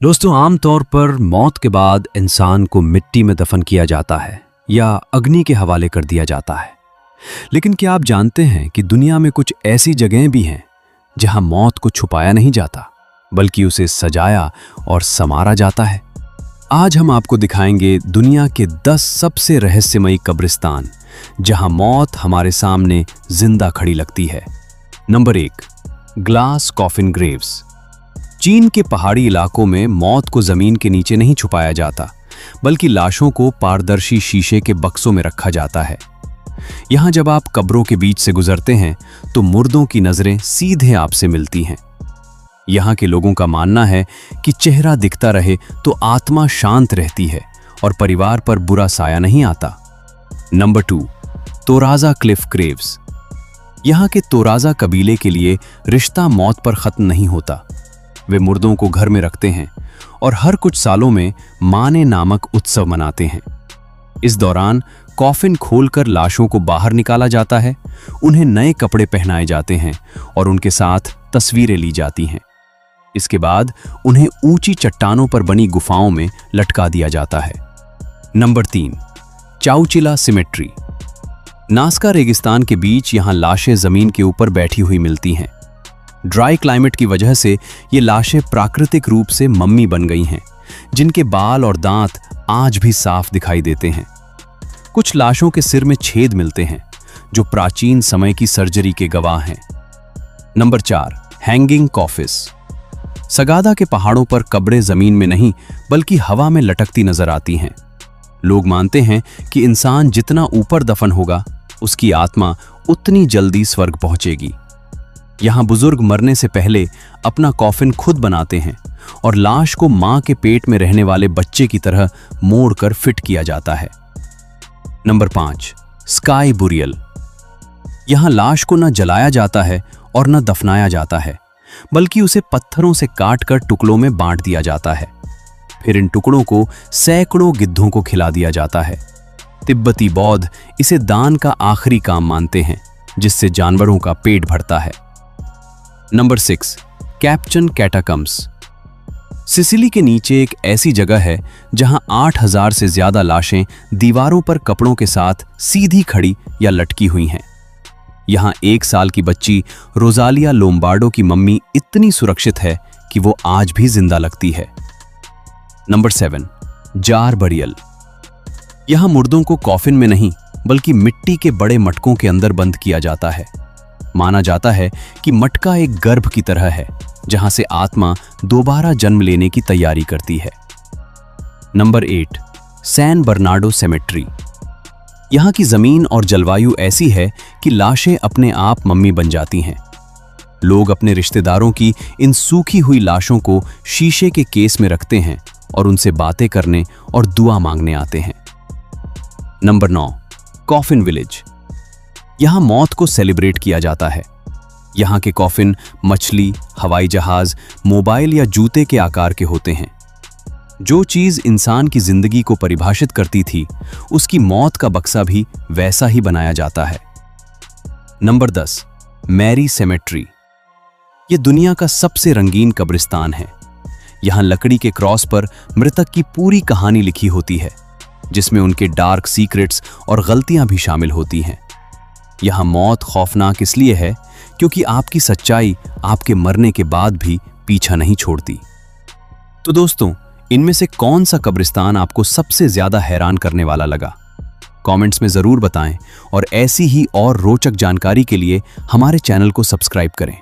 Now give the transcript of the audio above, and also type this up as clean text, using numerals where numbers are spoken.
दोस्तों, आमतौर पर मौत के बाद इंसान को मिट्टी में दफन किया जाता है या अग्नि के हवाले कर दिया जाता है। लेकिन क्या आप जानते हैं कि दुनिया में कुछ ऐसी जगहें भी हैं जहां मौत को छुपाया नहीं जाता, बल्कि उसे सजाया और संवारा जाता है। आज हम आपको दिखाएंगे दुनिया के 10 सबसे रहस्यमयी कब्रिस्तान जहां मौत हमारे सामने जिंदा खड़ी लगती है। Number 1, glass coffin Graves. चीन के पहाड़ी इलाकों में मौत को जमीन के नीचे नहीं छुपाया जाता, बल्कि लाशों को पारदर्शी शीशे के बक्सों में रखा जाता है। यहां जब आप कब्रों के बीच से गुजरते हैं तो मुर्दों की नजरें सीधे आपसे मिलती हैं। यहां के लोगों का मानना है कि चेहरा दिखता रहे तो आत्मा शांत रहती है और परिवार पर बुरा साया नहीं आता। Number 2, Toraja Cliff Graves. यहां के तोराजा कबीले के लिए रिश्ता मौत पर खत्म नहीं होता। वे मुर्दों को घर में रखते हैं और हर कुछ सालों में माने नामक उत्सव मनाते हैं। इस दौरान कॉफिन खोलकर लाशों को बाहर निकाला जाता है, उन्हें नए कपड़े पहनाए जाते हैं और उनके साथ तस्वीरें ली जाती हैं। इसके बाद उन्हें ऊंची चट्टानों पर बनी गुफाओं में लटका दिया जाता है। Number 3, चाउचिला symmetry. नास्का रेगिस्तान के बीच यहां लाशें जमीन के ऊपर बैठी हुई मिलती हैं। ड्राई क्लाइमेट की वजह से ये लाशें प्राकृतिक रूप से मम्मी बन गई हैं, जिनके बाल और दांत आज भी साफ दिखाई देते हैं। कुछ लाशों के सिर में छेद मिलते हैं, जो प्राचीन समय की सर्जरी के गवाह हैं। Number 4, hanging कॉफिस। सगादा के पहाड़ों पर कब्रें जमीन में नहीं बल्कि हवा में लटकती नजर आती हैं। लोग मानते हैं कि इंसान जितना ऊपर दफन होगा, उसकी आत्मा उतनी जल्दी स्वर्ग पहुंचेगी। यहां बुजुर्ग मरने से पहले अपना कॉफिन खुद बनाते हैं और लाश को मां के पेट में रहने वाले बच्चे की तरह मोड़कर फिट किया जाता है। Number 5, sky burial. यहां लाश को न जलाया जाता है और न दफनाया जाता है, बल्कि उसे पत्थरों से काटकर टुकड़ों में बांट दिया जाता है। फिर इन टुकड़ों को सैकड़ों गिद्धों को खिला दिया जाता है। तिब्बती बौद्ध इसे दान का आखिरी काम मानते हैं, जिससे जानवरों का पेट भरता है। नंबर 6, कैप्चन कैटाकम्स। सिसिली के नीचे एक ऐसी जगह है जहां 8000 से ज्यादा लाशें दीवारों पर कपड़ों के साथ सीधी खड़ी या लटकी हुई हैं। यहां 1 साल की बच्ची रोजालिया लोम्बार्डो की मम्मी इतनी सुरक्षित है कि वो आज भी जिंदा लगती है। Number 7, jar burial. यहां मुर्दों को कॉफिन में नहीं बल्कि मिट्टी के बड़े मटकों के अंदर बंद किया जाता है। माना जाता है कि मटका एक गर्भ की तरह है, जहां से आत्मा दोबारा जन्म लेने की तैयारी करती है। Number 8, San Bernardo cemetery. यहां की जमीन और जलवायु ऐसी है कि लाशें अपने आप मम्मी बन जाती हैं। लोग अपने रिश्तेदारों की इन सूखी हुई लाशों को शीशे के केस में रखते हैं और उनसे बातें करने और दुआ मांगने आते हैं। Number 9, coffin village. यहां मौत को सेलिब्रेट किया जाता है। यहां के कॉफिन मछली, हवाई जहाज, मोबाइल या जूते के आकार के होते हैं। जो चीज इंसान की जिंदगी को परिभाषित करती थी, उसकी मौत का बक्सा भी वैसा ही बनाया जाता है। Number 10, Mary cemetery. यह दुनिया का सबसे रंगीन कब्रिस्तान है। यहां लकड़ी के क्रॉस पर मृतक की पूरी कहानी लिखी होती है, जिसमें उनके डार्क सीक्रेट्स और गलतियां भी शामिल होती हैं। यहां मौत खौफनाक इसलिए है क्योंकि आपकी सच्चाई आपके मरने के बाद भी पीछा नहीं छोड़ती। तो दोस्तों, इनमें से कौन सा कब्रिस्तान आपको सबसे ज्यादा हैरान करने वाला लगा? कमेंट्स में जरूर बताएं और ऐसी ही और रोचक जानकारी के लिए हमारे चैनल को सब्सक्राइब करें।